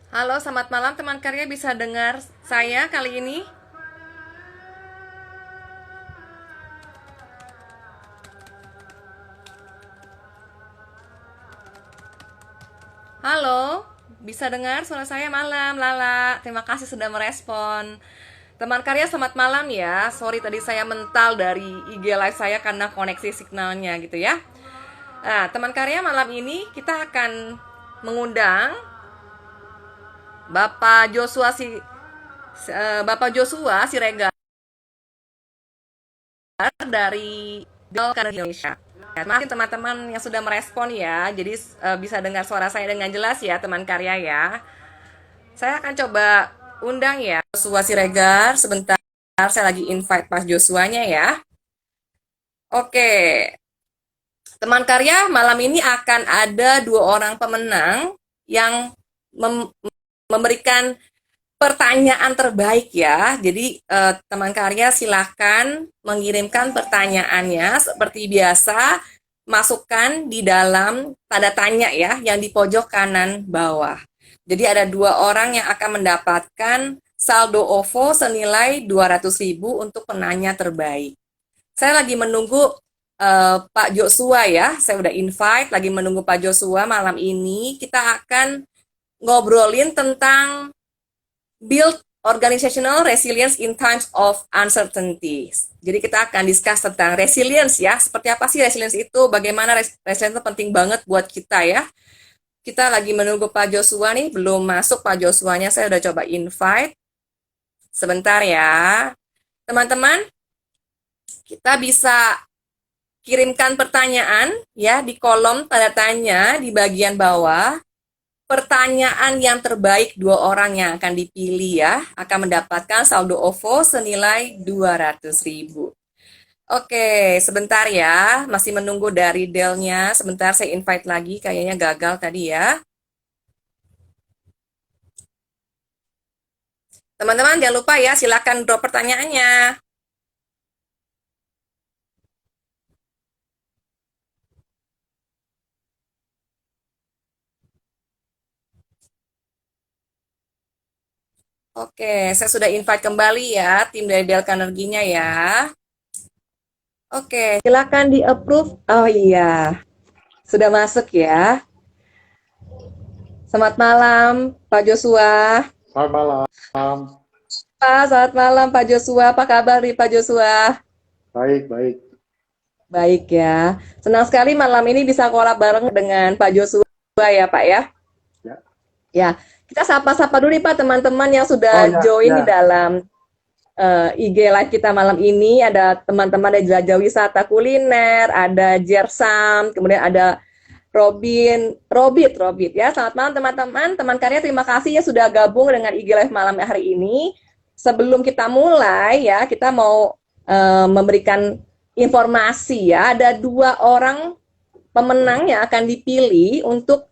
Halo, selamat malam teman karya, bisa dengar saya kali ini? Halo, bisa dengar suara saya malam, Lala. Terima kasih sudah merespon. Teman karya, selamat malam ya. Sorry tadi saya mental dari IG live saya karena koneksi signalnya gitu ya. Nah, teman karya, malam ini kita akan mengundang Bapak Joshua Siregar dari Delkan Indonesia. Terima kasih teman-teman yang sudah merespon ya. Jadi bisa dengar suara saya dengan jelas ya teman karya ya. Saya akan coba undang ya Joshua Siregar. Sebentar saya lagi invite Mas Joshua-nya ya. Oke, teman karya, malam ini akan ada dua orang pemenang yang mem- memberikan pertanyaan terbaik ya. Jadi teman karya silahkan mengirimkan pertanyaannya seperti biasa, masukkan di dalam tanda tanya ya yang di pojok kanan bawah. Jadi ada dua orang yang akan mendapatkan saldo OVO senilai 200.000 untuk penanya terbaik. Saya lagi menunggu Pak Joshua ya. Saya udah invite, lagi menunggu Pak Joshua malam ini. Kita akan ngobrolin tentang build organizational resilience in times of uncertainties. Jadi kita akan discuss tentang resilience ya. Seperti apa sih resilience itu? Bagaimana resilience itu penting banget buat kita ya. Kita lagi menunggu Pak Joshua nih, belum masuk Pak Joshua-nya. Saya udah coba invite. Sebentar ya. Teman-teman, kita bisa kirimkan pertanyaan ya di kolom tanda tanya di bagian bawah. Pertanyaan yang terbaik dua orang yang akan dipilih ya akan mendapatkan saldo OVO senilai 200.000. Oke, sebentar ya, masih menunggu dari Dell-nya. Sebentar saya invite lagi, kayaknya gagal tadi ya. Teman-teman jangan lupa ya, silakan drop pertanyaannya. Oke, saya sudah invite kembali ya tim dari Dell Carnegie-nya ya. Oke, silakan di approve. Oh iya, sudah masuk ya. Selamat malam, Pak Joshua. Selamat malam. Pak, selamat malam Pak Joshua. Apa kabar nih Pak Joshua? Baik, baik. Baik ya. Senang sekali malam ini bisa collab bareng dengan Pak Joshua ya Pak ya. Ya. Ya, kita sapa-sapa dulu nih Pak teman-teman yang Oh sudah ya, join di ya. dalam IG live kita malam ini. Ada teman-teman dari Jelajah Wisata Kuliner, ada Jersam, kemudian ada Robit ya. Selamat malam teman-teman. Teman karya terima kasih ya sudah gabung dengan IG live malam hari ini. Sebelum kita mulai ya, kita mau memberikan informasi ya. Ada dua orang pemenang yang akan dipilih untuk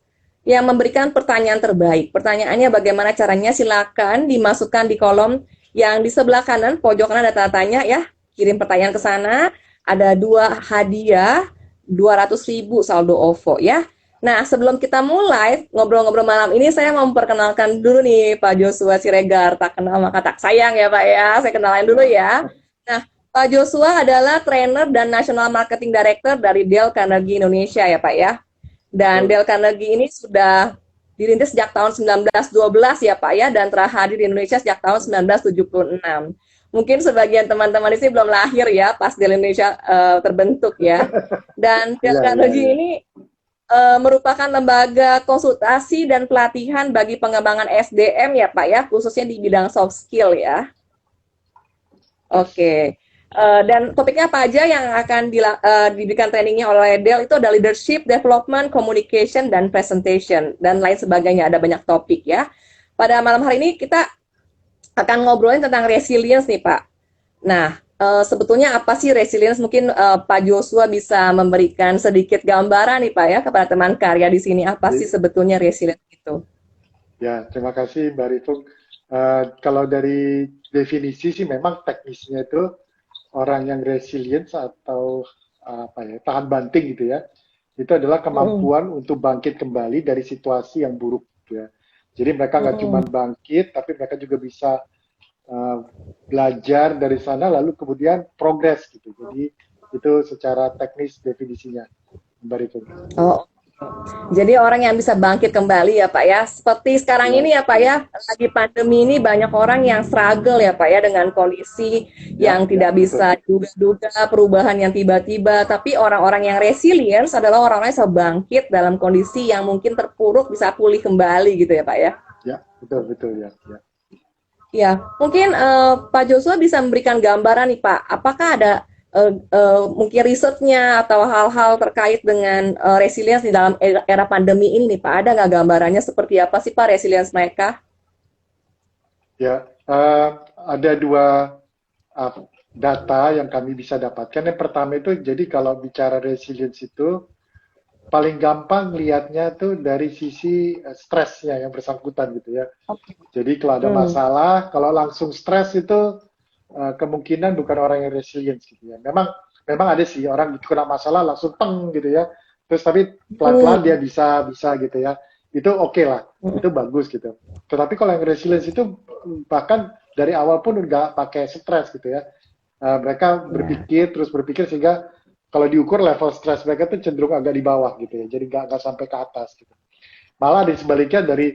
yang memberikan pertanyaan terbaik. Pertanyaannya bagaimana caranya? Silakan dimasukkan di kolom yang di sebelah kanan, pojok kanan ada tanda tanya ya. Kirim pertanyaan ke sana. Ada dua hadiah 200.000 saldo OVO ya. Nah, sebelum kita mulai ngobrol-ngobrol malam ini, saya mau memperkenalkan dulu nih Pak Joshua Siregar. Tak kenal maka tak sayang ya Pak ya. Saya kenalin dulu ya. Nah, Pak Joshua adalah trainer dan National Marketing Director dari Dell Carnegie Indonesia ya Pak ya. Dan Betul. Dell Carnegie ini sudah dirintis sejak tahun 1912 ya Pak ya, dan terhadir di Indonesia sejak tahun 1976. Mungkin sebagian teman-teman di sini belum lahir ya pas Dell Indonesia terbentuk ya. Dan Dell Iya, iya, Carnegie iya. ini merupakan lembaga konsultasi dan pelatihan bagi pengembangan SDM ya Pak ya, khususnya di bidang soft skill ya. Oke. Dan topiknya apa aja yang akan diberikan trainingnya oleh Dell itu ada leadership, development, communication, dan presentation, dan lain sebagainya. Ada banyak topik ya. Pada malam hari ini kita akan ngobrolin tentang resilience nih Pak. Nah, sebetulnya apa sih resilience? Mungkin Pak Joshua bisa memberikan sedikit gambaran nih Pak ya kepada teman karya di sini. Apa sih Di- sebetulnya resilience itu? Ya, terima kasih Mbak Ritung. Kalau dari definisi sih memang teknisnya itu orang yang resilient atau apa ya, tahan banting gitu ya. Itu adalah Mm. kemampuan untuk bangkit kembali dari situasi yang buruk gitu ya. Jadi mereka nggak cuma Mm-mm. bangkit, tapi mereka juga bisa uh, belajar dari sana, lalu kemudian progres gitu. Jadi itu secara teknis definisinya, Mbak Rifun. Oh, jadi orang yang bisa bangkit kembali ya Pak ya. Seperti sekarang Ya, ini ya Pak ya, lagi pandemi ini banyak orang yang struggle ya Pak ya dengan kondisi ya, yang ya, tidak betul. bisa duga-duga, perubahan yang tiba-tiba. Tapi orang-orang yang resilience adalah orang-orang yang bisa bangkit dalam kondisi yang mungkin terpuruk bisa pulih kembali gitu ya Pak ya. Ya, betul, betul ya. Ya. Ya, mungkin Pak Joshua bisa memberikan gambaran nih Pak, apakah ada mungkin risetnya atau hal-hal terkait dengan resilience di dalam era pandemi ini nih Pak, ada nggak gambarannya seperti apa sih Pak resilience mereka? Ya, ada dua uh, data yang kami bisa dapatkan. Yang pertama itu, jadi kalau bicara resilience itu, paling gampang lihatnya tuh dari sisi stresnya yang bersangkutan gitu ya. Oke. Jadi kalau ada Hmm. masalah, kalau langsung stres itu kemungkinan bukan orang yang resilient gitu ya. Memang ada sih orang itu kena masalah langsung teng gitu ya. Terus tapi pelan-pelan dia Hmm. bisa gitu ya. Itu oke lah, Hmm. itu bagus gitu. Tetapi kalau yang resilience itu bahkan dari awal pun nggak pakai stres gitu ya. Mereka Ya. terus berpikir sehingga kalau diukur level stres mereka tuh cenderung agak di bawah gitu ya. Jadi nggak sampai ke atas gitu. Malah di sebaliknya dari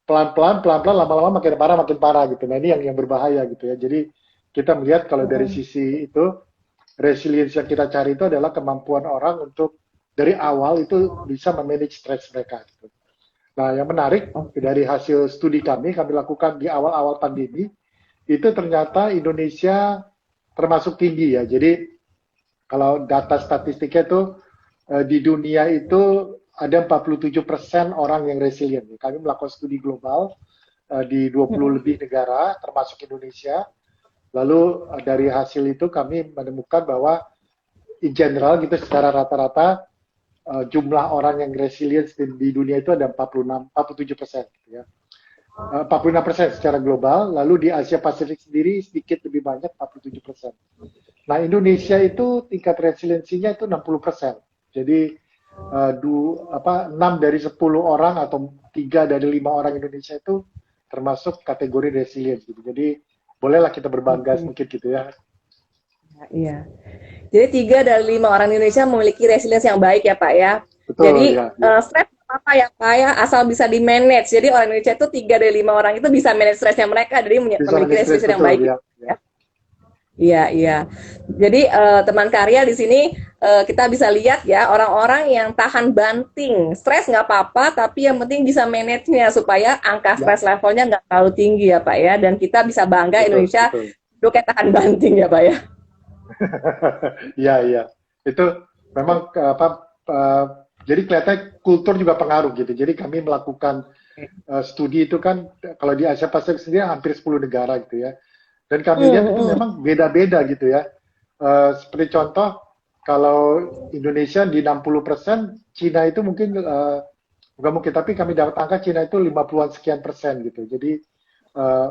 pelan-pelan lama-lama makin parah gitu. Nah ini yang berbahaya gitu ya. Jadi kita melihat kalau dari Hmm. sisi itu resilience yang kita cari itu adalah kemampuan orang untuk dari awal itu bisa memanage stres mereka. Gitu. Nah yang menarik Oke. dari hasil studi kami lakukan di awal-awal pandemi itu ternyata Indonesia termasuk tinggi ya. Jadi kalau data statistiknya itu di dunia itu ada 47% orang yang resilient. Kami melakukan studi global di 20 Hmm. lebih negara, termasuk Indonesia. Lalu dari hasil itu kami menemukan bahwa in general gitu secara rata-rata jumlah orang yang resilient di dunia itu ada 46, 47%. Gitu ya. 46% secara global, lalu di Asia Pasifik sendiri sedikit lebih banyak 47%. Nah Indonesia itu tingkat resiliensinya itu 60%. Jadi 6 dari 10 orang atau 3 dari 5 orang Indonesia itu termasuk kategori resilient gitu. Jadi bolehlah kita berbangga Oke. sedikit gitu ya. Iya. Jadi 3 dari 5 orang Indonesia memiliki resilience yang baik ya Pak ya. Jadi Jadi ya, ya. stres apa ya Pak ya, asal bisa di manage. Jadi orang Indonesia itu 3 dari 5 orang itu bisa manage stresnya mereka, jadi Bisa memiliki manage stress resilience yang betul baik ya. gitu Ya. ya. Iya, iya. Jadi teman karya di sini kita bisa lihat ya orang-orang yang tahan banting, stres nggak apa-apa, tapi yang penting bisa manage-nya supaya angka Ya, stres levelnya nggak terlalu tinggi ya Pak ya. Dan kita bisa bangga betul, Indonesia betul. itu kayak tahan banting ya Pak ya. Iya, iya. Itu memang uh, jadi kelihatannya kultur juga pengaruh gitu. Jadi kami melakukan studi itu kan kalau di Asia Pasifik sendiri hampir 10 negara gitu ya. Dan kami lihat itu Hmm, memang beda-beda gitu ya. Seperti contoh, kalau Indonesia di 60%, Cina itu mungkin, bukan mungkin, tapi kami dapat angka Cina itu 50-an sekian persen gitu. Jadi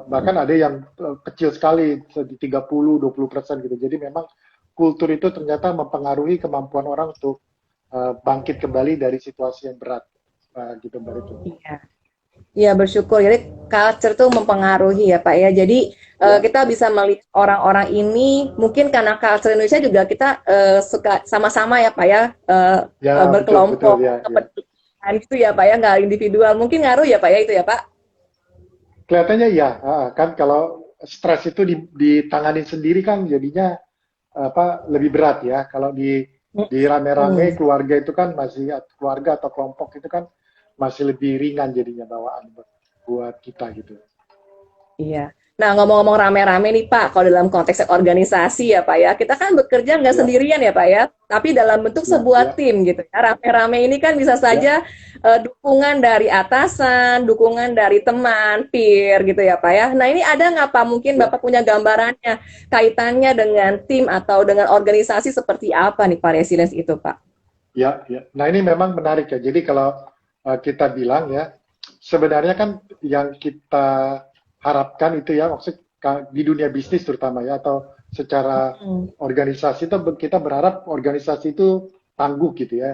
bahkan ada yang kecil sekali, di 30-20% gitu. Jadi memang kultur itu ternyata mempengaruhi kemampuan orang untuk bangkit kembali dari situasi yang berat. Gitu Mbak Ritu. iya. Iya bersyukur. Jadi culture tuh mempengaruhi ya Pak ya. Jadi Ya, kita bisa melihat orang-orang ini mungkin karena culture Indonesia juga kita suka sama-sama ya Pak ya ya betul betul berkelompok, ya, ya. kepedulian gitu ya Pak ya, nggak individual. Mungkin ngaruh ya Pak ya itu ya Pak. Kelihatannya ya, kan kalau stres itu ditangani sendiri kan jadinya lebih berat ya. Kalau di rame-rame Hmm. keluarga itu kan masih keluarga atau kelompok itu kan masih lebih ringan jadinya bawaan buat kita gitu. Iya. Nah, ngomong-ngomong rame-rame nih Pak, kalau dalam konteks organisasi ya Pak ya, kita kan bekerja nggak Ya, sendirian ya Pak ya, tapi dalam bentuk ya, sebuah ya, tim gitu ya. Rame-rame ini kan bisa ya, saja dukungan dari atasan, dukungan dari teman, peer gitu ya Pak ya. Nah, ini ada nggak Pak, mungkin ya, Bapak punya gambarannya, kaitannya dengan tim atau dengan organisasi seperti apa nih Pak Resilience itu Pak? ya, ya. Nah ini memang menarik ya. Jadi kalau kita bilang ya, sebenarnya kan yang kita harapkan itu ya, maksud di dunia bisnis terutama ya, atau secara Hmm. organisasi itu kita berharap organisasi itu tangguh gitu ya.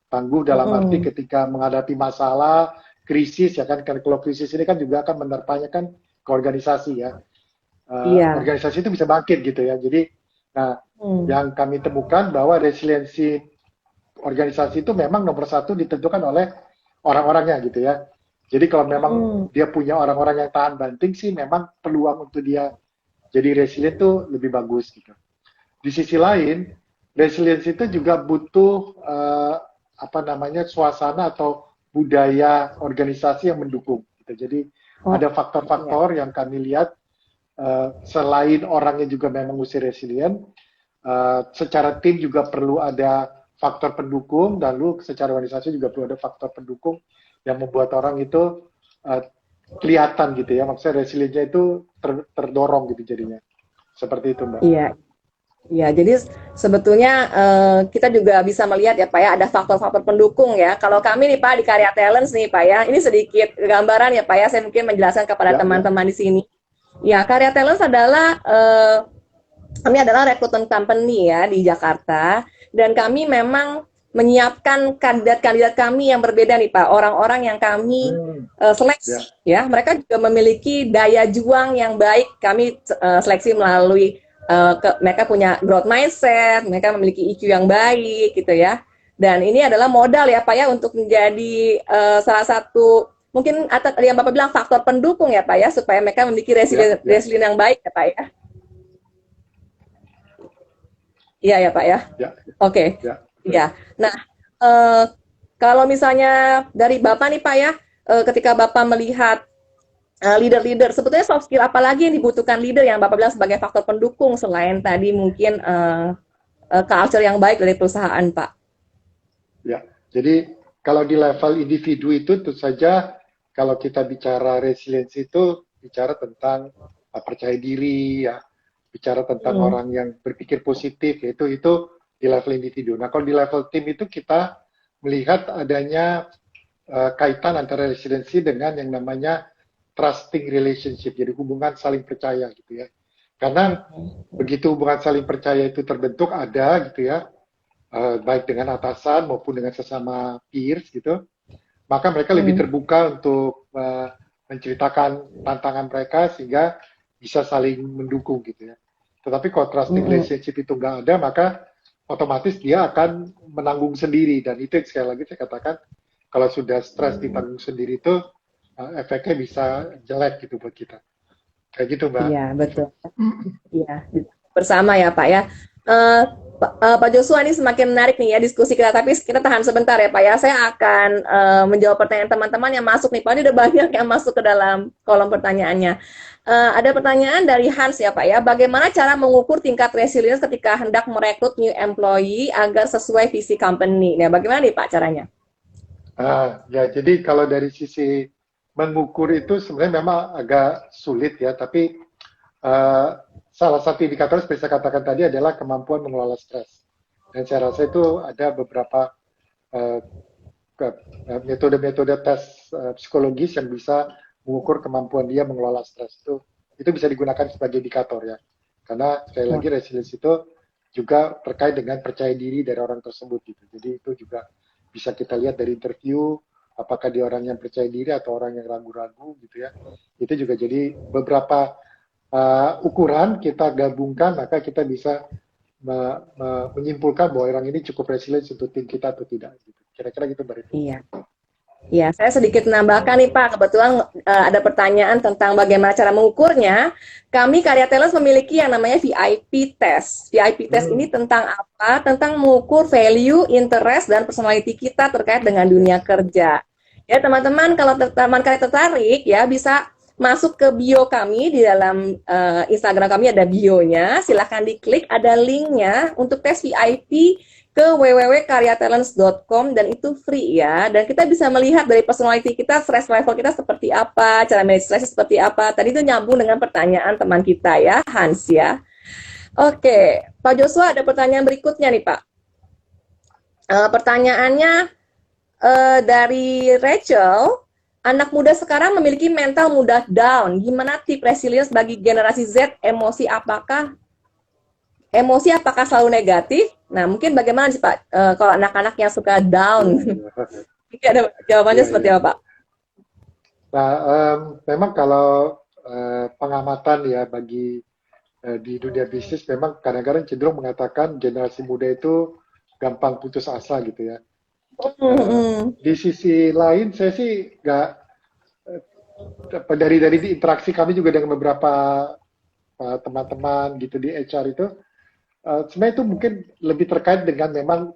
Tangguh dalam arti Hmm. ketika menghadapi masalah, krisis ya kan, karena kalau krisis ini kan juga akan menerpanya kan ke organisasi ya. Iya. Organisasi itu bisa bangkit gitu ya. Jadi, nah Hmm. yang kami temukan bahwa resiliensi organisasi itu memang nomor satu ditentukan oleh orang-orangnya gitu ya. Jadi kalau memang Hmm. dia punya orang-orang yang tahan banting sih, memang peluang untuk dia jadi resilient itu lebih bagus gitu. Di sisi lain, resilience itu juga butuh apa namanya suasana atau budaya organisasi yang mendukung. Gitu. Jadi Oh, ada iya. faktor-faktor yang kami lihat selain orangnya juga memang mesti resilient, secara tim juga perlu ada faktor pendukung, dan lalu secara organisasi juga perlu ada faktor pendukung yang membuat orang itu uh, kelihatan gitu ya, maksudnya resiliennya itu terdorong gitu jadinya. Seperti itu, Mbak. Iya. Ya, jadi sebetulnya kita juga bisa melihat ya Pak ya, ada faktor-faktor pendukung ya. Kalau kami nih Pak di Karya Talents nih Pak ya, ini sedikit gambaran ya Pak ya, saya mungkin menjelaskan kepada Ya, ya. teman-teman di sini. Ya, Karya Talents adalah kami adalah recruitment company ya di Jakarta, dan kami memang menyiapkan kandidat-kandidat kami yang berbeda nih Pak, orang-orang yang kami Ya, seleksi ya. Mereka juga memiliki daya juang yang baik. Kami seleksi melalui mereka punya growth mindset, mereka memiliki IQ yang baik gitu ya. Dan ini adalah modal ya Pak ya untuk menjadi salah satu mungkin atau yang Bapak bilang faktor pendukung ya Pak ya, supaya mereka memiliki ya, ya, resilient yang baik ya Pak ya. Iya ya Pak ya. ya, Oke. ya, betul. Iya. Nah, eh, kalau misalnya dari Bapak nih Pak ya, ketika Bapak melihat leader-leader, sebetulnya soft skill apa lagi yang dibutuhkan leader yang Bapak bilang sebagai faktor pendukung selain tadi mungkin culture yang baik dari perusahaan, Pak? Ya, jadi kalau di level individu itu tentu saja kalau kita bicara resiliensi itu bicara tentang percaya diri ya, bicara tentang Hmm. orang yang berpikir positif itu di level individu. Nah, kalau di level tim itu kita melihat adanya kaitan antara resiliensi dengan yang namanya trusting relationship, jadi hubungan saling percaya gitu ya. Karena begitu hubungan saling percaya itu terbentuk ada gitu ya, baik dengan atasan maupun dengan sesama peers gitu, maka mereka lebih Hmm. terbuka untuk menceritakan tantangan mereka sehingga bisa saling mendukung gitu ya. Tetapi kalau trusting Hmm. relationship itu nggak ada, maka otomatis dia akan menanggung sendiri, dan itu yang sekali lagi saya katakan kalau sudah stres ditanggung sendiri itu efeknya bisa jelek gitu buat kita. Kayak gitu, Mbak. Iya, betul. Iya, bersama ya Pak ya. Pak Joshua, ini semakin menarik nih ya diskusi kita, tapi kita tahan sebentar ya Pak ya. Saya akan menjawab pertanyaan teman-teman yang masuk nih Pak. Ini udah banyak yang masuk ke dalam kolom pertanyaannya. Ada pertanyaan dari Hans ya Pak ya. Bagaimana cara mengukur tingkat resilience ketika hendak merekrut new employee agar sesuai visi company? Nah, bagaimana nih Pak caranya? Ya, jadi kalau dari sisi mengukur itu sebenarnya memang agak sulit ya, tapi salah satu indikator seperti saya katakan tadi adalah kemampuan mengelola stres. Dan saya rasa itu ada beberapa uh, metode-metode tes psikologis yang bisa mengukur kemampuan dia mengelola stres. Itu bisa digunakan sebagai indikator ya. Karena sekali lagi resilience itu juga terkait dengan percaya diri dari orang tersebut gitu. Jadi itu juga bisa kita lihat dari interview, apakah dia orang yang percaya diri atau orang yang ragu-ragu gitu ya. Itu juga jadi beberapa ukuran kita gabungkan, maka kita bisa menyimpulkan bahwa orang ini cukup resilient untuk tim kita atau tidak. Gitu. Kira-kira gitu Mbak Rifki. Iya. Ya, saya sedikit menambahkan nih Pak, kebetulan ada pertanyaan tentang bagaimana cara mengukurnya. Kami Karya Talents memiliki yang namanya VIP test. VIP test ini tentang apa? Tentang mengukur value, interest, dan personality kita terkait dengan dunia kerja. Ya teman-teman, kalau teman Karya tertarik ya bisa masuk ke bio kami di dalam Instagram kami ada bionya. Silahkan diklik, ada linknya untuk tes VIP ke www.karyatalents.com dan itu free ya. Dan kita bisa melihat dari personality kita, stress level kita seperti apa, cara manage stress seperti apa. Tadi itu nyambung dengan pertanyaan teman kita ya, Hans ya. Oke, Pak Joshua ada pertanyaan berikutnya nih Pak. Pertanyaannya dari Rachel, anak muda sekarang memiliki mental mudah down. Gimana tips resilience bagi generasi Z? Emosi apakah selalu negatif? Nah, mungkin bagaimana sih Pak kalau anak-anak yang suka down? Mungkin ada jawabannya seperti apa Pak? Nah, memang kalau pengamatan ya bagi di dunia bisnis memang kadang-kadang cenderung mengatakan generasi muda itu gampang putus asa gitu ya. Eh, Mm-mm. di sisi lain saya sih nggak dari interaksi kami juga dengan beberapa teman-teman gitu di HR itu sebenarnya itu mungkin lebih terkait dengan memang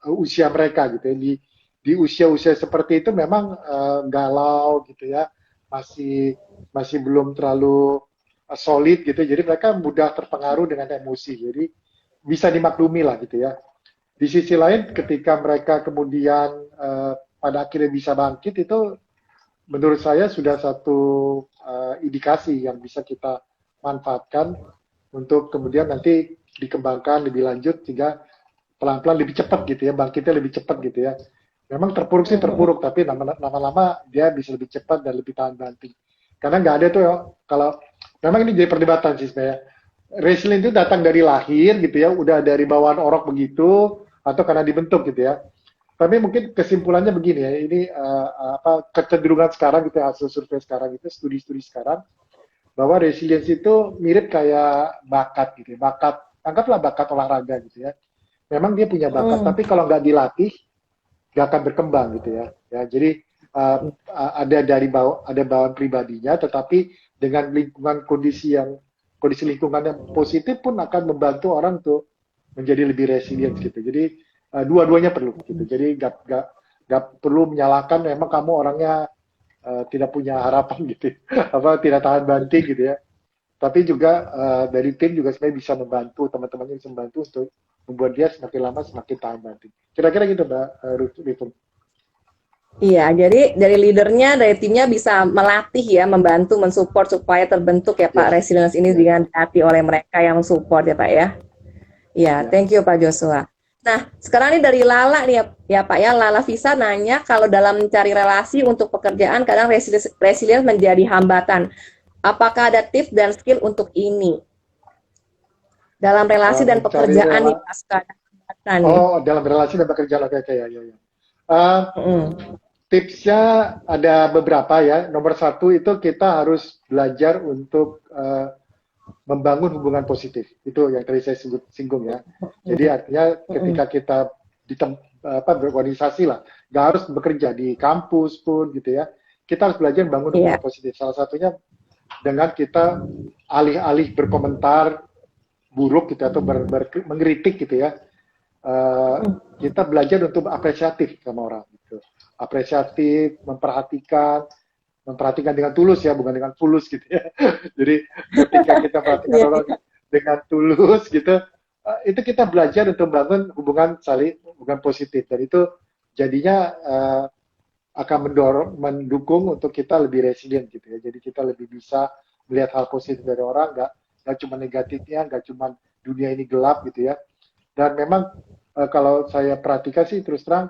usia mereka gitu ya. Di usia-usia seperti itu memang galau gitu ya, masih masih belum terlalu solid gitu. Jadi mereka mudah terpengaruh dengan emosi. Jadi bisa dimaklumi lah gitu ya. Di sisi lain, ketika mereka kemudian pada akhirnya bisa bangkit, itu menurut saya sudah satu indikasi yang bisa kita manfaatkan untuk kemudian nanti dikembangkan lebih lanjut sehingga pelan-pelan lebih cepat gitu ya, bangkitnya lebih cepat gitu ya. Memang terpuruk sih Mm-mm. terpuruk, tapi lama-lama dia bisa lebih cepat dan lebih tahan banting. Karena nggak ada tuh ya, kalau memang ini jadi perdebatan sih sebenarnya. Wrestling itu datang dari lahir gitu ya, udah dari bawaan orok begitu, atau karena dibentuk gitu ya. Tapi mungkin kesimpulannya begini ya, ini apa kecenderungan sekarang gitu ya, hasil survei sekarang itu, studi-studi sekarang, bahwa resilience itu mirip kayak bakat gitu ya, bakat, anggaplah bakat olahraga gitu ya. Memang dia punya bakat, Mm. tapi kalau nggak dilatih, nggak akan berkembang gitu ya. Ya, jadi ada dari ada bawaan pribadinya, tetapi dengan lingkungan kondisi lingkungan yang positif pun akan membantu orang untuk menjadi lebih resilient gitu. Jadi dua-duanya perlu gitu. Jadi nggak perlu menyalahkan memang kamu orangnya tidak punya harapan gitu, apa tidak tahan banting gitu ya. Tapi juga dari tim juga sebenarnya bisa membantu teman-temannya bisa membantu untuk membuat dia semakin lama semakin tahan banting. Kira-kira gitu Mbak Rifun. Iya, jadi dari leadernya, dari timnya bisa melatih ya, membantu, mensupport supaya terbentuk ya Pak Yes, resilience ini yes, dengan hati oleh mereka yang support ya Pak ya. Iya, ya. thank you Pak Joshua. Nah, sekarang ini dari Lala nih ya, ya Pak ya, Lala Visa nanya kalau dalam mencari relasi untuk pekerjaan kadang resilience menjadi hambatan. Apakah ada tips dan skill untuk ini? Dalam relasi dan Mencari pekerjaan nih rela, Pak, suka ada hambatan nih. dalam relasi dan bekerja oke oke ya ya ya. Uh, Mm-mm. Tipsnya ada beberapa ya. Nomor satu itu kita harus belajar untuk membangun hubungan positif. Itu yang tadi saya singgung ya. Jadi artinya Mm-mm. ketika kita di berorganisasi lah, nggak harus bekerja di kampus pun gitu ya. Kita harus belajar membangun hubungan Iya. positif. Salah satunya dengan kita alih-alih berkomentar buruk gitu atau mengkritik gitu ya. Eh, kita belajar untuk apresiatif sama orang gitu. Apresiatif, memperhatikan dengan tulus ya, bukan dengan fulus gitu ya. Jadi ketika kita perhatikan Iya, orang iya. dengan tulus gitu, itu kita belajar untuk membangun hubungan positif dan itu jadinya akan mendukung untuk kita lebih resilient gitu ya. Jadi kita lebih bisa melihat hal positif dari orang, nggak cuma negatifnya, nggak cuma dunia ini gelap gitu ya. Dan memang kalau saya perhatikan sih terus terang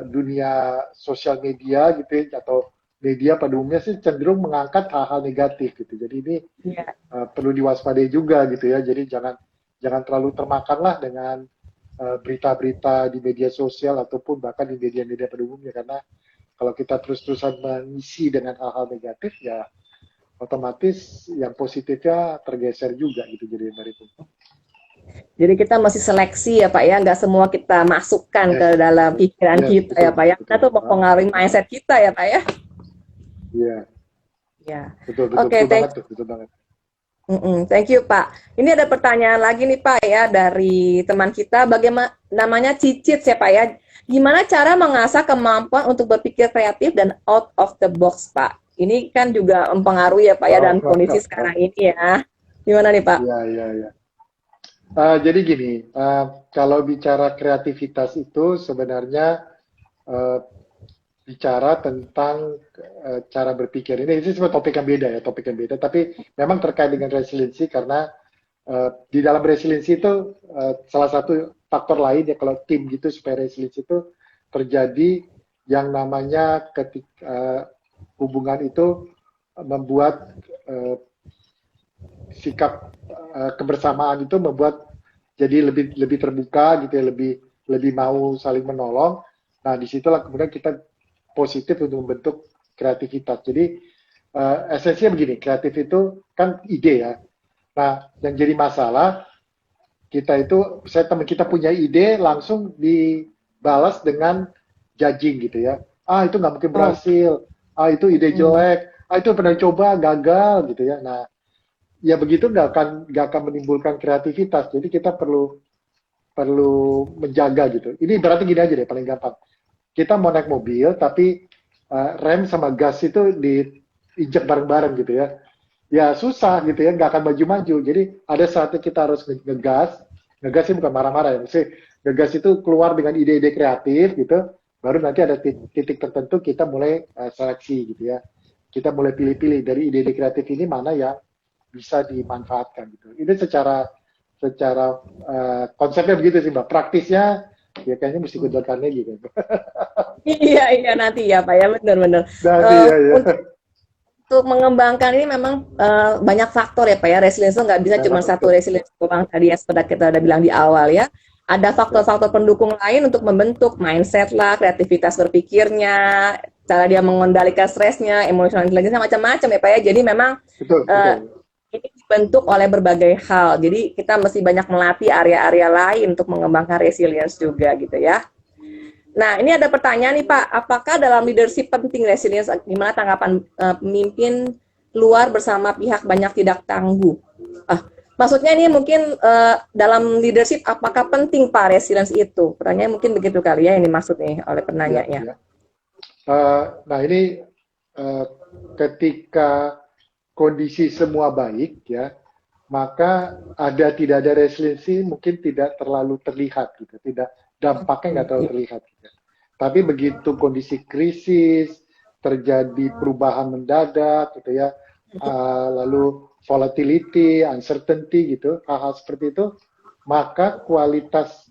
dunia sosial media gitu ya, atau media pada umumnya sih cenderung mengangkat hal-hal negatif gitu. Jadi ini Iya. perlu diwaspadai juga gitu ya. Jadi jangan jangan terlalu termakanlah dengan berita-berita di media sosial ataupun bahkan di media-media pada umumnya karena kalau kita terus-terusan mengisi dengan hal-hal negatif ya otomatis yang positifnya tergeser juga gitu jadi dari itu. Jadi kita masih seleksi ya Pak ya, nggak semua kita masukkan ke Yes, dalam pikiran yes, kita ya betul, Pak ya. Kita betul. tuh mempengaruhi mindset kita ya Pak ya. Iya, Ya. betul, betul, Oke, betul thank banget tuh, betul banget. thank you Pak. Ini ada pertanyaan lagi nih Pak ya dari teman kita. Bagaimana namanya Cicit ya Pak ya? Gimana cara mengasah kemampuan untuk berpikir kreatif dan out of the box Pak? Ini kan juga mempengaruhi ya Pak ya dalam kondisi sekarang ini ya. Gimana nih Pak? Iya, iya, iya. Jadi gini, kalau bicara kreativitas itu sebenarnya uh, bicara tentang cara berpikir. Ini sebuah topik yang beda ya, topik yang beda. Tapi memang terkait dengan resiliensi karena di dalam resiliensi itu salah satu faktor lain ya kalau tim gitu supaya resiliensi itu terjadi yang namanya ketika hubungan itu membuat sikap kebersamaan itu membuat jadi lebih lebih terbuka gitu ya, lebih lebih mau saling menolong. Nah, disitulah kemudian kita positif untuk membentuk kreativitas. Jadi esensinya begini, kreatif itu kan ide ya. Nah, yang jadi masalah teman kita punya ide langsung dibalas dengan judging gitu ya. Ah, itu nggak mungkin berhasil. Ah, itu ide jelek. Ah, itu pernah coba gagal gitu ya. Nah, ya begitu nggak akan menimbulkan kreativitas. Jadi kita perlu menjaga gitu. Ini berarti gini aja deh paling gampang. Kita mau naik mobil tapi rem sama gas itu diinjek bareng-bareng gitu ya. Ya susah gitu ya, nggak akan maju-maju. Jadi ada saatnya kita harus ngegas. Ngegas sih bukan marah-marah ya. Maksudnya ngegas itu keluar dengan ide-ide kreatif gitu. Baru nanti ada titik tertentu kita mulai seleksi gitu ya. Kita mulai pilih-pilih dari ide-ide kreatif ini mana yang bisa dimanfaatkan gitu. Ini secara konsepnya begitu sih Mbak. Praktisnya ya kayaknya mesti ikut Carnegie gitu. Iya nanti ya Pak ya, benar-benar. Nanti ya. Untuk mengembangkan ini memang banyak faktor ya Pak ya. Resilience itu nggak bisa cuma satu resilience doang tadi ya seperti kita udah bilang di awal ya. Ada faktor-faktor pendukung lain untuk membentuk mindset lah, kreativitas berpikirnya, cara dia mengendalikan stresnya, emotional intelligence macam-macam ya Pak ya. Jadi memang Betul. ini dibentuk oleh berbagai hal. Jadi kita mesti banyak melatih area-area lain untuk mengembangkan resilience juga gitu ya. Nah, ini ada pertanyaan nih Pak, apakah dalam leadership penting resilience? Gimana tanggapan pemimpin luar bersama pihak banyak tidak tangguh? Maksudnya ini mungkin dalam leadership apakah penting Pak resilience itu? Pertanyaan mungkin begitu kali ya ini maksud nih oleh penanyanya. Ya. Nah ini ketika kondisi semua baik ya, maka tidak ada resiliensi mungkin tidak terlalu terlihat gitu, dampaknya nggak terlalu terlihat. Gitu. Tapi begitu kondisi krisis terjadi perubahan mendadak gitu ya, lalu volatility, uncertainty gitu, hal-hal seperti itu, maka kualitas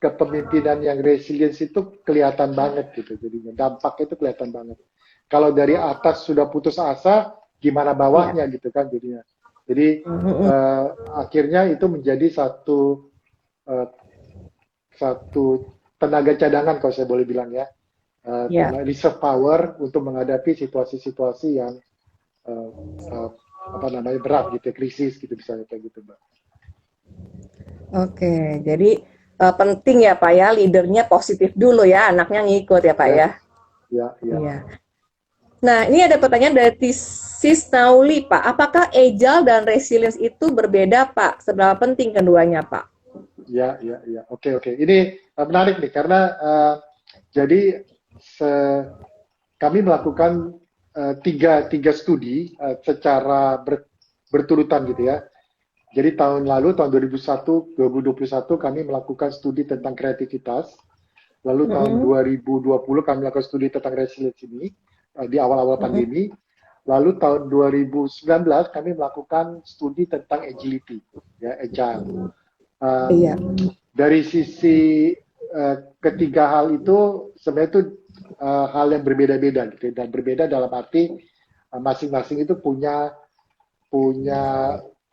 kepemimpinan yang resilience itu kelihatan banget gitu, jadinya dampaknya itu kelihatan banget. Kalau dari atas sudah putus asa, gimana bawahnya gitu kan jadinya. Jadi akhirnya itu menjadi satu tenaga cadangan kalau saya boleh bilang ya, reserve power untuk menghadapi situasi-situasi yang berat gitu, krisis gitu misalnya kayak gitu Mbak. Oke, jadi penting ya Pak ya, leadernya positif dulu ya, anaknya ngikut ya Pak ya. Iya. Nah, ini ada pertanyaan dari Sis Nauli Pak, apakah agile dan resilience itu berbeda Pak? Seberapa penting keduanya Pak? Ya. Oke. Ini menarik nih karena jadi kami melakukan tiga studi secara berturutan gitu ya. Jadi tahun lalu, tahun 2021 kami melakukan studi tentang kreativitas. Lalu tahun 2020 kami melakukan studi tentang resilience ini di awal-awal pandemi. Lalu tahun 2019 kami melakukan studi tentang agility, ya agile. Dari sisi ketiga hal itu sebenarnya itu hal yang berbeda-beda gitu, dan berbeda dalam arti masing-masing itu punya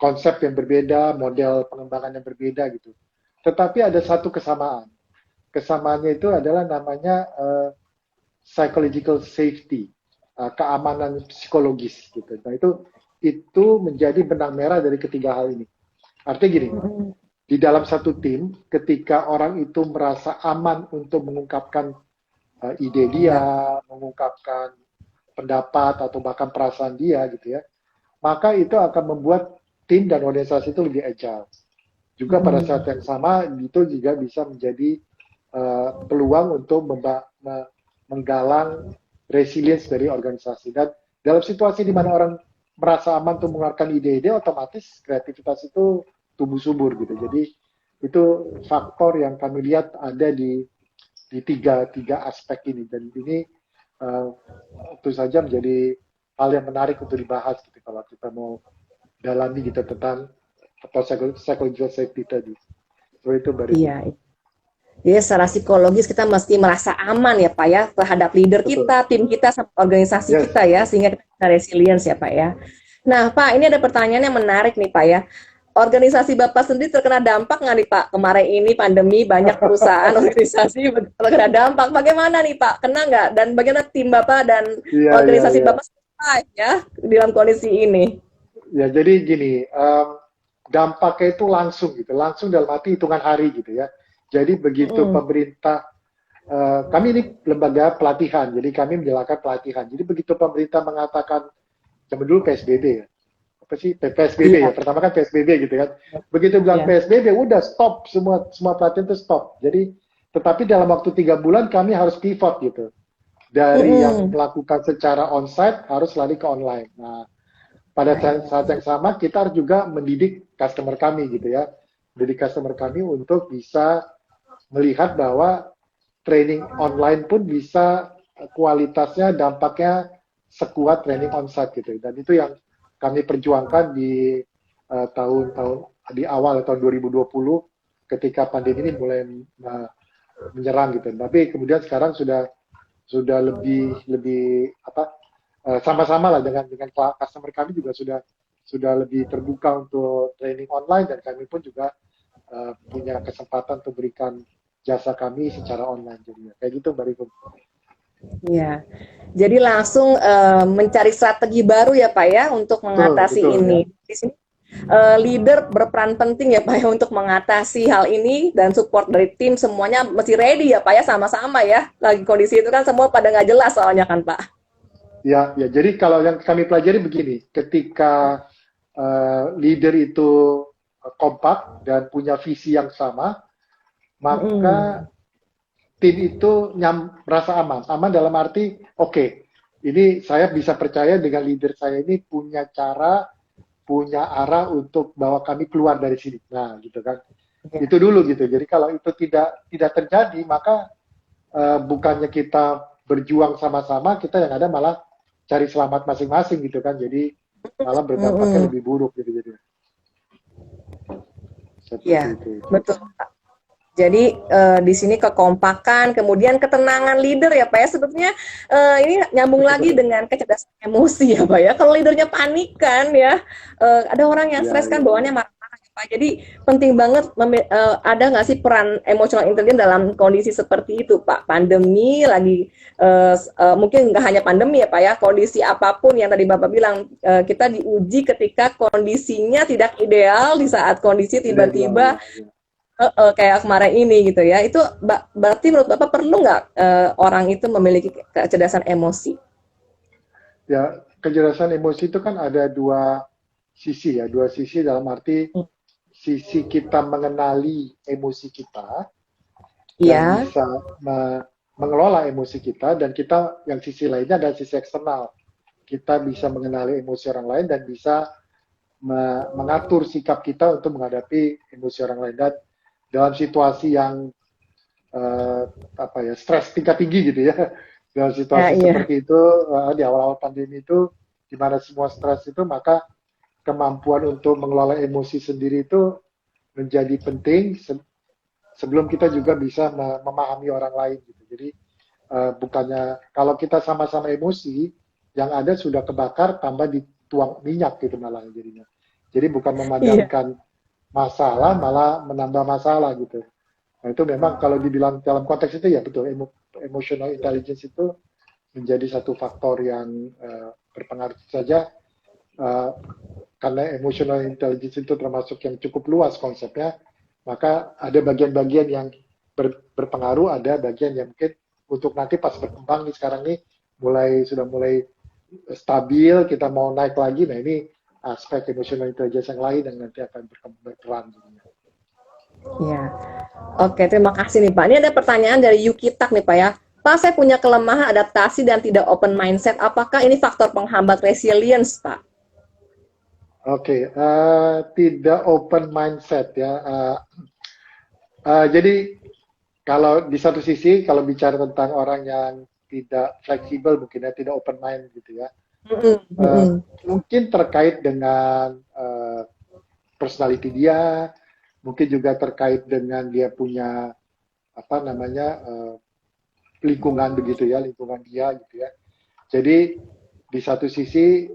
konsep yang berbeda, model pengembangan yang berbeda gitu. Tetapi ada satu kesamaan. Kesamaannya itu adalah namanya psychological safety, keamanan psikologis gitu. Nah itu menjadi benang merah dari ketiga hal ini. Artinya gini, di dalam satu tim, ketika orang itu merasa aman untuk mengungkapkan ide dia, mengungkapkan pendapat atau bahkan perasaan dia gitu ya, maka itu akan membuat tim dan organisasi itu lebih agile. Juga pada saat yang sama itu juga bisa menjadi peluang untuk menggalang resilience dari organisasi. Dan dalam situasi di mana orang merasa aman untuk mengeluarkan ide-ide, otomatis kreativitas itu tumbuh subur gitu. Jadi itu faktor yang kami lihat ada di tiga aspek ini, dan ini tentu saja menjadi hal yang menarik untuk dibahas gitu kalau kita mau dalami gitu tentang psychological safety tadi. So itu baru. Iya. Jadi secara psikologis kita mesti merasa aman ya Pak ya terhadap leader kita, tim kita, organisasi kita ya, sehingga kita bisa resilience ya Pak ya. Nah Pak, ini ada pertanyaan yang menarik nih Pak ya. organisasi Bapak sendiri terkena dampak nggak nih Pak? Kemarin ini pandemi banyak perusahaan organisasi terkena dampak. Bagaimana nih Pak? Kena nggak? Dan bagaimana tim Bapak dan Iya, iya, organisasi iya. Bapak survive ya dalam kondisi ini? Ya, jadi gini, dampaknya itu langsung gitu, langsung dalam arti hitungan hari gitu ya. Jadi begitu Mm, pemerintah, kami ini lembaga pelatihan, jadi kami menjalankan pelatihan. Jadi begitu pemerintah mengatakan, zaman dulu PSBB ya, apa sih PSBB ya, iya, pertama kan PSBB gitu kan. Begitu bilang iya. PSBB, udah stop semua semua pelatihan itu stop. Jadi, tetapi dalam waktu 3 bulan kami harus pivot gitu. Dari yang Mm-mm. melakukan secara onsite harus lari ke online. Nah, pada Iya, iya. saat yang sama kita harus juga mendidik customer kami gitu ya. Mendidik customer kami untuk bisa melihat bahwa training online pun bisa kualitasnya, dampaknya sekuat training onsite gitu. Dan itu yang kami perjuangkan di tahun-tahun di awal tahun 2020 ketika pandemi ini mulai menyerang gitu. Tapi kemudian sekarang sudah lebih lebih apa sama-sama lah dengan customer kami juga sudah lebih terbuka untuk training online dan kami pun juga punya kesempatan untuk berikan jasa kami secara online jadinya. Kayak gitu Mbak Rifun. Iya. Jadi langsung mencari strategi baru ya Pak ya untuk Betul, mengatasi betul ya. ini. Di sini leader berperan penting ya Pak ya untuk mengatasi hal ini dan support dari tim semuanya mesti ready ya Pak ya sama-sama ya. Lagi kondisi itu kan semua pada nggak jelas soalnya kan Pak. Ya, ya. Jadi kalau yang kami pelajari begini, ketika leader itu kompak dan punya visi yang sama, Mm-mm. maka tim itu merasa aman. Aman dalam arti, oke, ini saya bisa percaya dengan leader saya ini punya cara, punya arah untuk bawa kami keluar dari sini. Nah, gitu kan. Ya. Itu dulu gitu. Jadi kalau itu tidak terjadi, maka bukannya kita berjuang sama-sama, kita yang ada malah cari selamat masing-masing gitu kan. Jadi malah berdampaknya Mm-mm. lebih buruk gitu jadi. Seperti Ya, itu. betul. Jadi di sini kekompakan, kemudian ketenangan leader ya Pak ya. Sebetulnya ini nyambung lagi Betul. dengan kecerdasan emosi ya Pak ya. Kalau leadernya panik kan ya, ada orang yang Iya, stres kan iya, iya. bawaannya marah-marah ya Pak. Jadi penting banget ada nggak sih peran emotional intelligence dalam kondisi seperti itu Pak? Pandemi lagi mungkin nggak hanya pandemi ya Pak ya. Kondisi apapun yang tadi Bapak bilang kita diuji ketika kondisinya tidak ideal di saat kondisi Tidak ideal, tiba-tiba ya, ya. kayak kemarin ini gitu ya. Itu berarti menurut Bapak perlu nggak orang itu memiliki kecerdasan emosi? Ya, kecerdasan emosi itu kan ada dua sisi ya, dua sisi dalam arti Hmm. sisi kita mengenali emosi kita dan Iya, bisa mengelola emosi kita dan kita yang sisi lainnya adalah sisi eksternal. Kita bisa mengenali emosi orang lain dan bisa mengatur sikap kita untuk menghadapi emosi orang lain dan dalam situasi yang apa ya stres tingkat tinggi gitu ya dalam ya, situasi iya. seperti itu di awal-awal pandemi itu di mana semua stres itu maka kemampuan untuk mengelola emosi sendiri itu menjadi penting sebelum kita juga bisa memahami orang lain gitu. Jadi bukannya kalau kita sama-sama emosi yang ada sudah kebakar tambah dituang minyak gitu malah jadinya. Jadi bukan Iya. memadamkan masalah malah menambah masalah gitu. Nah, itu memang kalau dibilang dalam konteks itu ya betul emotional intelligence itu menjadi satu faktor yang berpengaruh saja uh, karena emotional intelligence itu termasuk yang cukup luas konsepnya, maka ada bagian-bagian yang berpengaruh, ada bagian yang mungkin untuk nanti pas berkembang nih sekarang nih sudah mulai stabil, kita mau naik lagi, nah ini aspek emotional intelligence yang lain yang nanti akan berperan. Iya. Oke, terima kasih nih Pak. Ini ada pertanyaan dari Yuki Tak nih Pak ya. Pak, saya punya kelemahan adaptasi dan tidak open mindset. Apakah ini faktor penghambat resilience, Pak? Oke, tidak open mindset ya. Jadi kalau di satu sisi kalau bicara tentang orang yang tidak fleksibel mungkin ya tidak open mind gitu ya, Mm-mm, uh, mm-mm. mungkin terkait dengan personality dia, mungkin juga terkait dengan dia punya apa namanya lingkungan begitu ya, lingkungan dia gitu ya. Jadi di satu sisi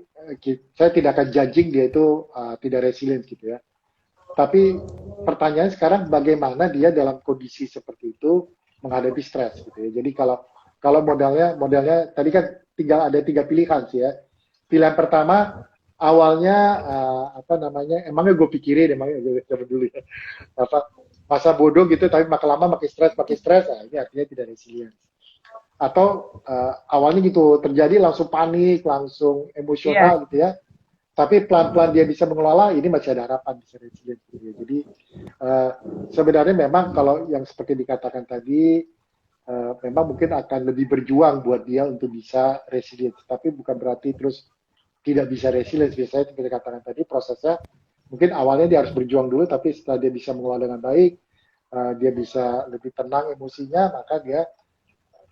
saya tidak akan judging dia itu tidak resilient gitu ya. Tapi pertanyaan sekarang bagaimana dia dalam kondisi seperti itu menghadapi stres gitu ya. Jadi kalau modelnya tadi kan tinggal ada 3 pilihan sih ya. Pilihan pertama awalnya apa namanya emangnya gue pikirin emangnya gue dulu ya apa masa bodoh gitu tapi makin lama makin stres nah, ini artinya tidak resilient atau awalnya gitu terjadi langsung panik langsung Iya. emosional gitu ya tapi pelan-pelan dia bisa mengelola ini masih ada harapan bisa resilient gitu ya. Jadi sebenarnya memang kalau yang seperti dikatakan tadi memang mungkin akan lebih berjuang buat dia untuk bisa resilient tapi bukan berarti terus tidak bisa resilient. Biasanya seperti katakan tadi prosesnya mungkin awalnya dia harus berjuang dulu tapi setelah dia bisa mengelola dengan baik dia bisa lebih tenang emosinya maka dia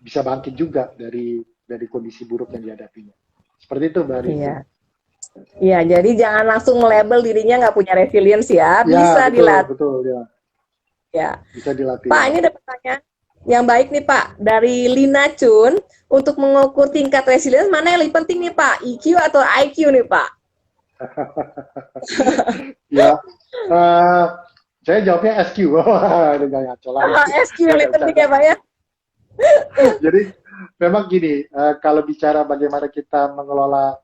bisa bangkit juga dari kondisi buruk yang dihadapinya. Seperti itu Mbak Rizky. Iya. Iya, jadi jangan langsung label dirinya nggak punya resilience ya. Ya, Bisa betul, dilatih betul ya. ya. Bisa dilatih. Pak, ini ada pertanyaan yang baik nih Pak dari Lina Chun. Untuk mengukur tingkat resilience mana yang lebih penting nih Pak? EQ atau IQ nih Pak? Ya, saya jawabnya SQ. Wah, udah ngaco lagi. SQ yang lebih penting ya Pak ya? Jadi memang gini, kalau bicara bagaimana kita mengelola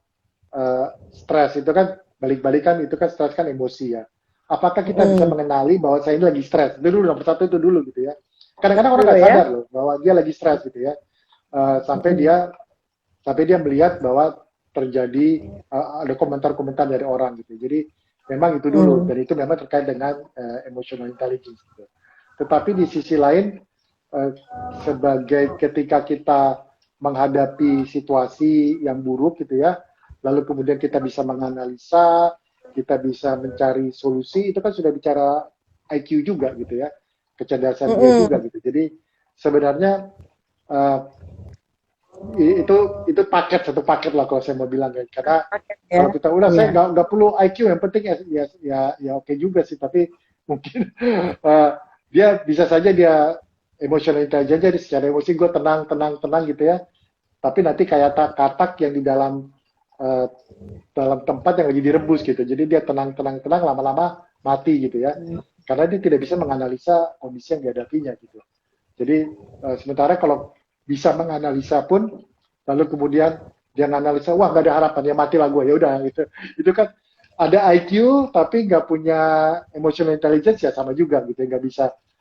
stres itu kan balik-balik kan itu kan stres kan emosi ya. Apakah kita bisa mengenali bahwa saya ini lagi stres? Itu dulu nomor satu itu dulu gitu ya. Kadang-kadang orang nggak sadar loh bahwa dia lagi stres gitu ya. Sampai dia melihat bahwa terjadi ada komentar-komentar dari orang gitu. Jadi memang itu dulu dan itu memang terkait dengan emotional intelligence gitu. Tetapi di sisi lain sebagai ketika kita menghadapi situasi yang buruk gitu ya, lalu kemudian kita bisa menganalisa, kita bisa mencari solusi, itu kan sudah bicara IQ juga gitu ya, kecerdasan dia juga gitu. Jadi sebenarnya itu satu paket lah kalau saya mau bilang ya. Karena kalau kita udah saya nggak perlu IQ, yang penting ya oke juga sih, tapi mungkin dia bisa saja dia emotional intelligence jadi secara emosi gue tenang gitu ya. Tapi nanti kayak katak yang di dalam tempat yang lagi direbus gitu. Jadi dia tenang lama-lama mati gitu ya. Karena dia tidak bisa menganalisa kondisi yang dihadapinya gitu. Jadi sementara kalau bisa menganalisa pun lalu kemudian dia menganalisa wah nggak ada harapan ya matilah gue ya udah gitu. Itu kan ada IQ tapi nggak punya emotional intelligence ya sama juga gitu ya.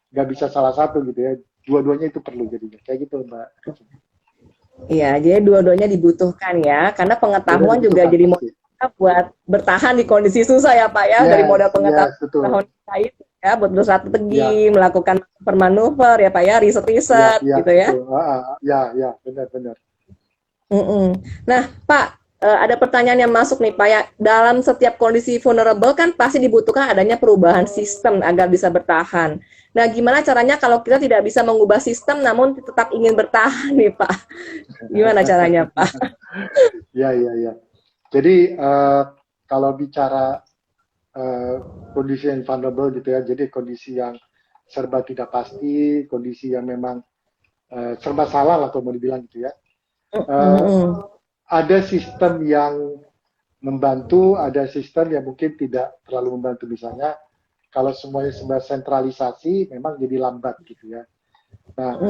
Nggak bisa salah satu gitu ya. Dua-duanya itu perlu jadinya kayak gitu Mbak. Iya, jadi dua-duanya dibutuhkan ya, karena pengetahuan juga jadi modal buat bertahan di kondisi susah ya Pak ya, dari modal pengetahuan kita ya, buat bersrategi, melakukan manuver ya Pak ya, riset-riset gitu ya. Ya, benar. Nah Pak, ada pertanyaan yang masuk nih Pak ya, dalam setiap kondisi vulnerable kan pasti dibutuhkan adanya perubahan sistem agar bisa bertahan. Nah, gimana caranya kalau kita tidak bisa mengubah sistem namun tetap ingin bertahan nih Pak? Gimana caranya Pak? Ya. Jadi kalau bicara kondisi yang vulnerable gitu ya, jadi kondisi yang serba tidak pasti, kondisi yang memang serba salah lah kalau mau dibilang gitu ya. Ada sistem yang membantu, ada sistem yang mungkin tidak terlalu membantu misalnya. Kalau semuanya sebuah sentralisasi, memang jadi lambat gitu ya. Nah,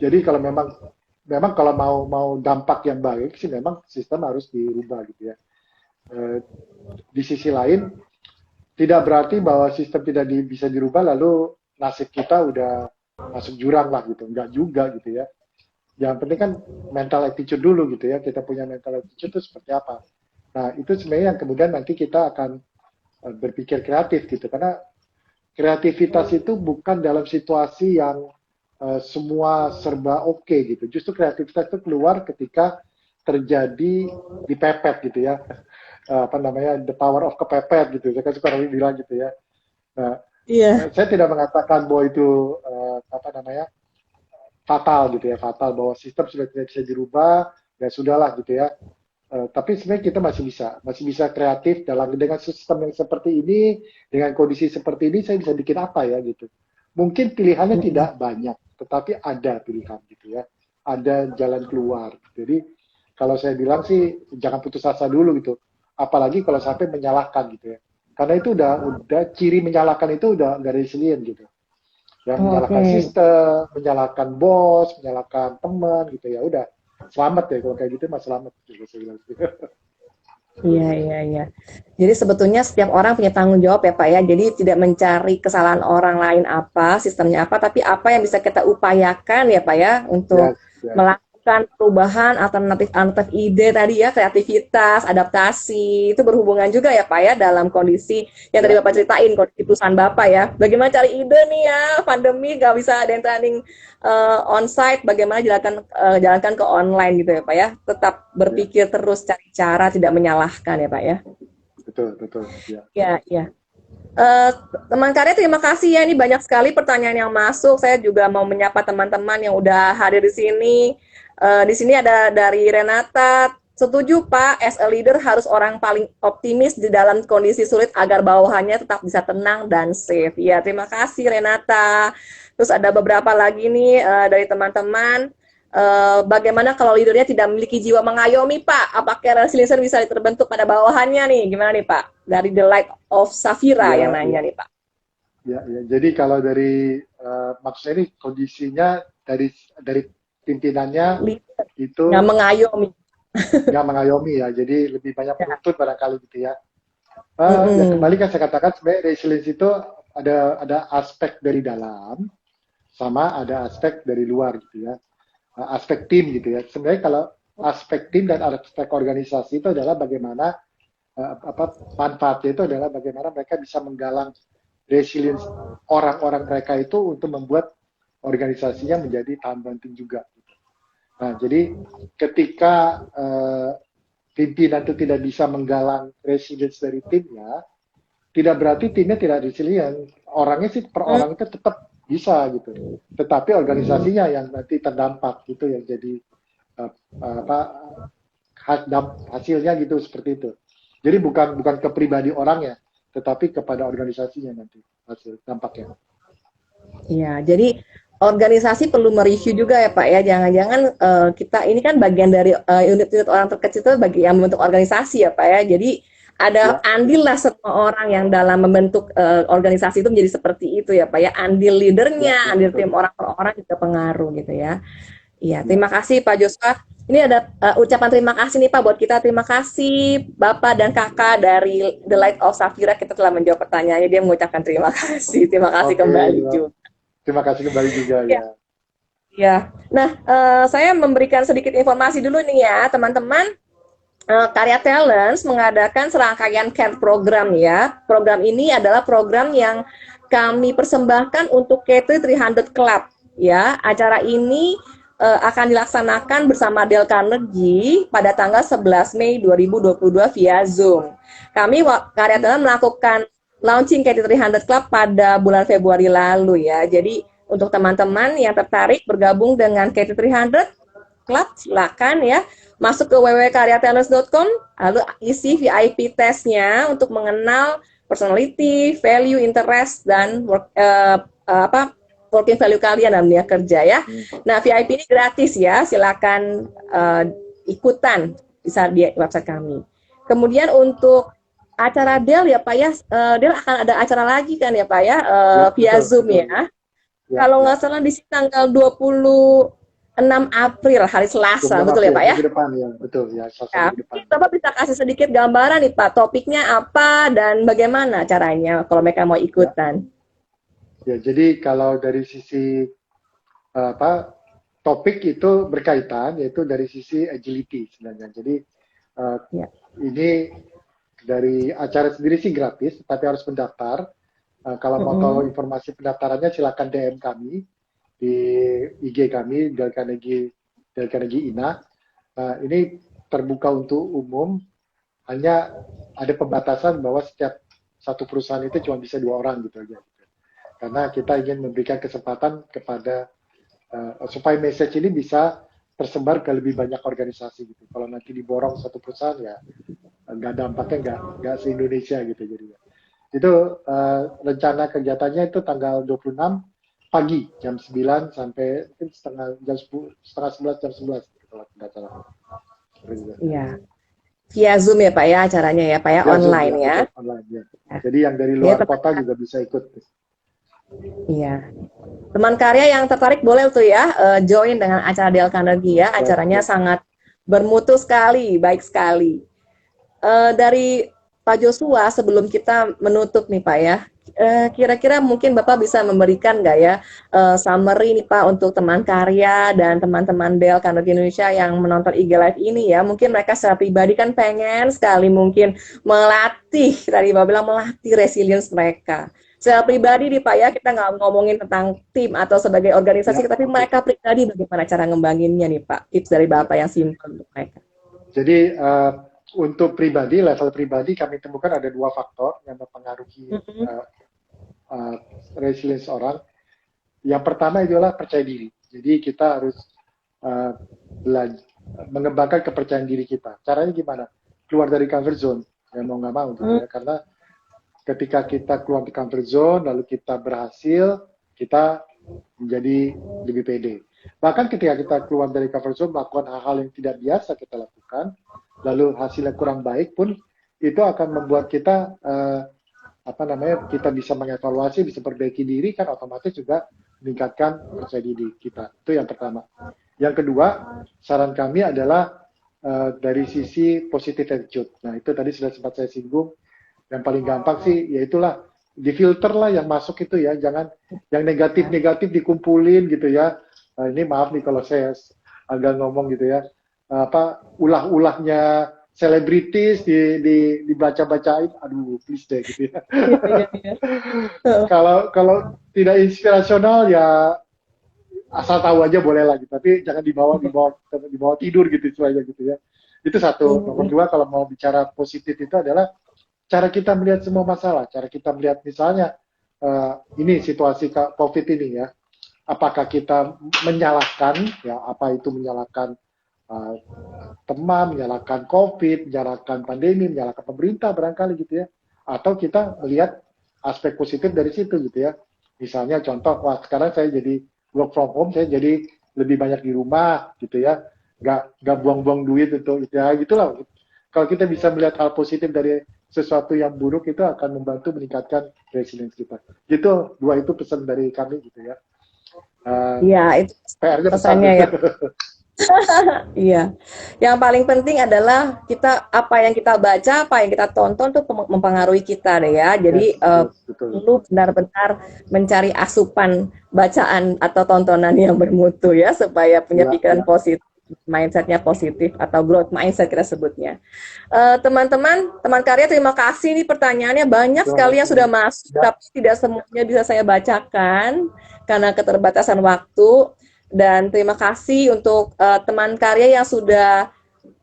jadi kalau memang kalau mau dampak yang baik sih, memang sistem harus dirubah gitu ya. Di sisi lain, tidak berarti bahwa sistem tidak bisa dirubah, lalu nasib kita udah masuk jurang lah gitu. Enggak juga gitu ya. Yang penting kan mental attitude dulu gitu ya. Kita punya mental attitude itu seperti apa. Nah, itu sebenarnya yang kemudian nanti kita akan berpikir kreatif gitu, karena kreativitas itu bukan dalam situasi yang semua serba oke gitu. Justru kreativitas itu keluar ketika terjadi dipepet gitu ya, apa namanya, the power of kepepet gitu. Saya kan suka bilang gitu ya. Nah, saya tidak mengatakan bahwa itu apa namanya fatal gitu ya, fatal bahwa sistem sudah tidak bisa dirubah, ya sudahlah gitu ya. Tapi sebenarnya kita masih bisa kreatif dengan sistem yang seperti ini, dengan kondisi seperti ini, saya bisa bikin apa ya gitu. Mungkin pilihannya tidak banyak, tetapi ada pilihan gitu ya, ada jalan keluar. Jadi kalau saya bilang sih jangan putus asa dulu gitu, apalagi kalau sampai menyalahkan gitu ya. Karena itu udah ciri menyalahkan itu udah nggak resilient gitu. Yang menyalahkan Oke. sistem, menyalahkan bos, menyalahkan teman gitu ya udah selamat ya kalau kayak gitu mah selamat gitu saya bilang. Iya, iya, iya. Jadi sebetulnya setiap orang punya tanggung jawab ya Pak ya. Jadi tidak mencari kesalahan orang lain apa, sistemnya apa, tapi apa yang bisa kita upayakan ya Pak ya untuk Yes, yes. melakukan perubahan alternatif ide tadi ya, kreativitas, adaptasi. Itu berhubungan juga ya Pak ya dalam kondisi yang tadi Ya, Bapak ya, ceritain kondisi perusahaan Bapak ya. Bagaimana cari ide nih ya, pandemi nggak bisa ada yang training onsite, bagaimana jalankan ke online gitu ya Pak ya. Tetap ya, berpikir terus cari cara, tidak menyalahkan ya Pak ya. betul, betul, ya. Ya, ya. Eh, teman karya terima kasih ya, ini banyak sekali pertanyaan yang masuk. Saya juga mau menyapa teman-teman yang udah hadir di sini. Di sini ada dari Renata. Setuju Pak, as a leader harus orang paling optimis di dalam kondisi sulit agar bawahannya tetap bisa tenang dan safe. Ya, terima kasih Renata. Terus ada beberapa lagi nih dari teman-teman. Bagaimana kalau leadernya tidak memiliki jiwa mengayomi, Pak? Apakah resilience bisa terbentuk pada bawahannya nih? Gimana nih, Pak? Dari The Light of Safira yang Ya, nanya ya, nih, Pak. ya, ya. Jadi kalau dari maksudnya ini kondisinya dari pimpinannya Leader itu yang mengayomi. nggak mengayomi ya, jadi lebih banyak Ya. menuntut barangkali gitu ya. Ya Mm-mm. kembali kan saya katakan sebenarnya resilience itu ada aspek dari dalam sama ada aspek dari luar gitu ya. Aspek tim gitu ya. Sebenarnya kalau aspek tim dan aspek organisasi itu adalah bagaimana manfaatnya itu adalah bagaimana mereka bisa menggalang resilience orang-orang mereka itu untuk membuat organisasinya menjadi tahan banting juga. Nah, jadi ketika pimpinan itu tidak bisa menggalang resilience dari timnya, tidak berarti timnya tidak resilient. Orangnya sih per orang itu tetap bisa gitu. Tetapi organisasinya yang nanti terdampak gitu yang jadi apa hasilnya gitu seperti itu. Jadi bukan ke pribadi orangnya, tetapi kepada organisasinya nanti hasil dampaknya. Iya, jadi organisasi perlu mereview juga ya Pak ya. Jangan-jangan kita ini kan bagian dari unit-unit orang terkecil itu bagi yang membentuk organisasi ya Pak ya. Jadi ada Ya, andil lah semua orang yang dalam membentuk organisasi itu menjadi seperti itu ya Pak ya. Andil ya, leadernya, ya andil betul. tim orang per orang juga pengaruh gitu ya. Iya, Ya, terima kasih Pak Joshua. Ini ada ucapan terima kasih nih Pak buat kita. Terima kasih Bapak dan Kakak dari The Light of Safira. Kita telah menjawab pertanyaannya. Dia mengucapkan terima kasih. Terima kasih oke. kembali juga. Terima kasih kembali juga Ya, ya. ya. Nah, saya memberikan sedikit informasi dulu nih ya, teman-teman. Karya Talents mengadakan serangkaian CARE program ya. Program ini adalah program yang kami persembahkan untuk K300 Club ya. Acara ini akan dilaksanakan bersama Dale Carnegie pada tanggal 11 Mei 2022 via Zoom. Kami Karya Talents melakukan launching K300 Club pada bulan Februari lalu ya. Jadi untuk teman-teman yang tertarik bergabung dengan K300 Club, silakan ya masuk ke www.karyatelers.com lalu isi VIP testnya untuk mengenal personality, value, interest dan working value kalian dalam dunia kerja ya. Nah, VIP ini gratis ya, silakan ikutan bisa di website kami. Kemudian untuk acara Del ya Pak ya, Del akan ada acara lagi kan ya Pak ya, via Betul, Zoom betul. ya. Ya, Kalau ya. nggak salah di sini tanggal 26 April, hari Selasa, 26 betul ya April Pak ya? minggu depan ya, betul ya, Selasa Ya, minggu depan. mungkin Bapak bisa kasih sedikit gambaran nih Pak, topiknya apa dan bagaimana caranya kalau mereka mau Ya, ikutan. ya. Jadi kalau dari sisi apa topik itu berkaitan yaitu dari sisi agility sebenarnya. Jadi uh, Ya. ini dari acara sendiri sih gratis, tapi harus mendaftar. Kalau mau tahu informasi pendaftarannya silakan DM kami di IG kami Dale Carnegie INA. Ini terbuka untuk umum, hanya ada pembatasan bahwa setiap satu perusahaan itu cuma bisa 2 orang gitu aja. Karena kita ingin memberikan kesempatan kepada supaya message ini bisa tersebar ke lebih banyak organisasi gitu. Kalau nanti diborong satu perusahaan ya nggak dampaknya nggak se-Indonesia gitu jadinya. Itu rencana kegiatannya itu tanggal 26 pagi jam 9 sampai setengah 11 jam 11 kalau tidak salah. Iya. Via Zoom ya Pak ya acaranya ya Pak ya, Ya Zoom online ya, ya. betul, online ya. Jadi yang dari Ya, luar kota juga bisa ikut. iya. Teman karya yang tertarik boleh tuh ya join dengan acara Dale Carnegie ya. Acaranya sangat bermutu sekali, baik sekali. Dari Pak Joshua sebelum kita menutup nih Pak ya, kira-kira mungkin Bapak bisa memberikan nggak ya summary nih Pak untuk teman karya dan teman-teman Dale Carnegie Indonesia yang menonton IG Live ini ya, mungkin mereka secara pribadi kan pengen sekali mungkin melatih, tadi Bapak bilang melatih resilience mereka. Secara pribadi nih Pak ya, kita nggak ngomongin tentang tim atau sebagai organisasi, tapi mereka pribadi bagaimana cara ngembanginnya nih Pak, tips dari Bapak yang simpel untuk mereka. Jadi untuk pribadi, level pribadi kami temukan ada 2 faktor yang mempengaruhi resilience orang. Yang pertama adalah percaya diri. Jadi kita harus mengembangkan kepercayaan diri kita. Caranya gimana? Keluar dari comfort zone. Ya mau nggak mau gitu ya. Karena ketika kita keluar dari comfort zone, lalu kita berhasil, kita menjadi lebih pede. Bahkan ketika kita keluar dari comfort zone, melakukan hal-hal yang tidak biasa kita lakukan, lalu hasilnya kurang baik pun, itu akan membuat kita kita bisa mengevaluasi, bisa perbaiki diri, kan otomatis juga meningkatkan percaya diri kita. Itu yang pertama. Yang kedua, saran kami adalah dari sisi positive attitude. Nah, itu tadi sudah sempat saya singgung. Yang paling gampang sih, yaitulah difilter lah yang masuk itu ya, jangan yang negatif-negatif dikumpulin gitu ya. Ini maaf nih kalau saya agak ngomong gitu ya, ulah-ulahnya selebritis dibaca-bacain, aduh please deh gitu ya. Kalau tidak inspirasional ya asal tahu aja boleh lah gitu, tapi jangan dibawa tidur gitu aja gitu ya. Itu satu. Nomor 2, kalau mau bicara positif itu adalah cara kita melihat semua masalah, cara kita melihat misalnya ini situasi COVID ini ya, apakah kita menyalahkan ya, apa itu menyalahkan teman, menyalahkan COVID, menyalahkan pandemi, menyalahkan pemerintah barangkali gitu ya, atau kita melihat aspek positif dari situ gitu ya. Misalnya contoh, wah sekarang saya jadi work from home, saya jadi lebih banyak di rumah gitu ya, nggak buang-buang duit itu ya gitulah. Kalau kita bisa melihat hal positif dari sesuatu yang buruk, itu akan membantu meningkatkan resilience kita. Gitu, 2 itu pesan dari kami gitu ya. Iya, itu PR-nya pesannya ya. besar. Iya. Yang paling penting adalah apa yang kita baca, apa yang kita tonton tuh mempengaruhi kita deh ya. Jadi perlu benar-benar mencari asupan bacaan atau tontonan yang bermutu ya, supaya punya pikiran positif, mindsetnya positif atau growth mindset kita sebutnya. Teman-teman, teman karya, terima kasih nih, pertanyaannya banyak sekali yang sudah masuk, tapi tidak semuanya bisa saya bacakan karena keterbatasan waktu. Dan terima kasih untuk teman karya yang sudah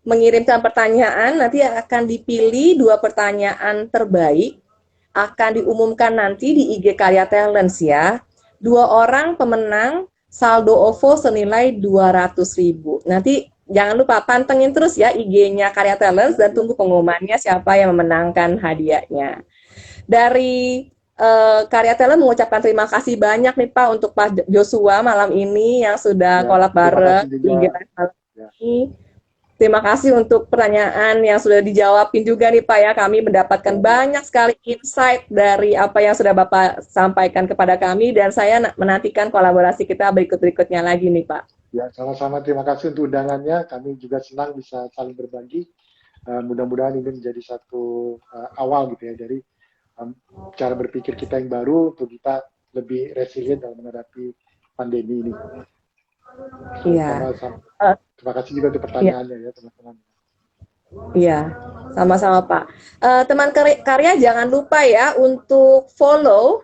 mengirimkan pertanyaan. Nanti akan dipilih 2 pertanyaan terbaik, akan diumumkan nanti di IG Karya Talents ya. 2 orang pemenang saldo OVO senilai 200.000. Nanti jangan lupa pantengin terus ya IG-nya Karya Talents dan tunggu pengumumannya siapa yang memenangkan hadiahnya. Dari Karya Talent mengucapkan terima kasih banyak nih Pak untuk Pak Joshua malam ini yang sudah kolab bareng di ini. Terima kasih untuk pertanyaan yang sudah dijawabin juga nih Pak ya. Kami mendapatkan banyak sekali insight dari apa yang sudah Bapak sampaikan kepada kami, dan saya menantikan kolaborasi kita berikut-berikutnya lagi nih Pak. Ya, sama-sama, terima kasih untuk undangannya. Kami juga senang bisa saling berbagi. Mudah-mudahan ini menjadi satu awal gitu ya dari cara berpikir kita yang baru untuk kita lebih resilient dalam menghadapi pandemi ini. Iya. Terima kasih juga untuk pertanyaannya ya teman-teman. Iya, sama-sama Pak. Teman karya jangan lupa ya untuk follow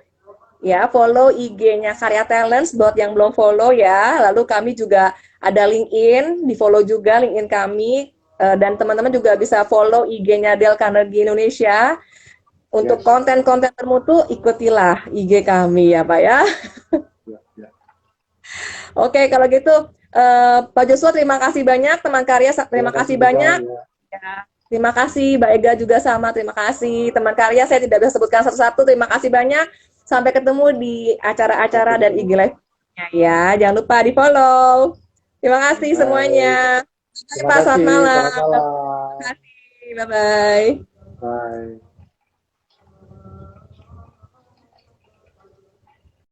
IG-nya Karya Talents buat yang belum follow ya. Lalu kami juga ada LinkedIn, di follow juga LinkedIn kami, dan teman-teman juga bisa follow IG-nya Dale Carnegie Indonesia. Untuk konten-konten termutu, ikutilah IG kami ya Pak ya. Oke, kalau gitu Pak Joshua terima kasih banyak, teman karya terima kasih banyak. Ya, terima kasih Mbak Ega juga sama, terima kasih teman karya, saya tidak bisa sebutkan satu-satu, terima kasih banyak. Sampai ketemu di acara-acara dan IG live-nya ya. Jangan lupa di-follow. Terima kasih semuanya. Terima kasih, Selamat malam. Selamat malam. Terima kasih. Bye-bye. Bye.